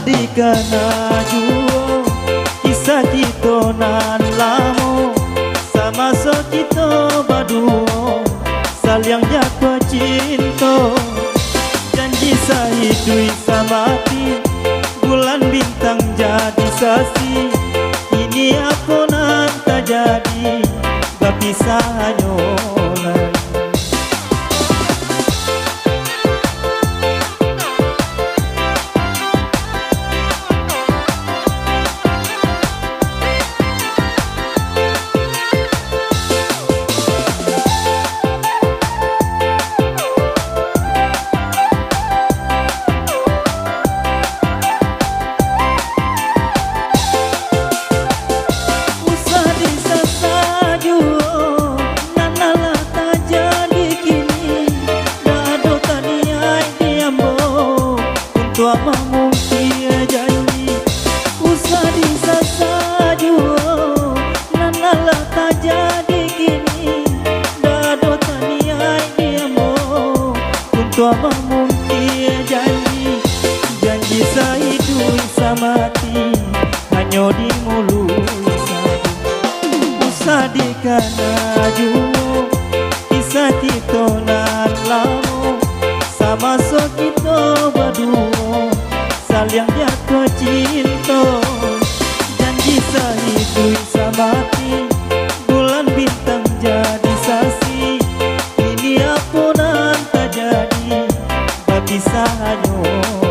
dikana juo kisah kita nan lamo sama so kita baduo saling jatuh cinta janji sahidui samati bulan bintang jadi saksi ini aku nan tak jadi berpisahnya lagi. Tua mungkin janji usah disasa juo nanalah tak jadi kini dado taniai diamo tua mungkin janji janji sahidui samati hanya di mulut saja usah dikana juo kisah kita nan lamo sama so kita berdua saling jatuh cinta janji sahidui samati bulan bintang jadi saksi ini aku nan tak jadi berpisahnya.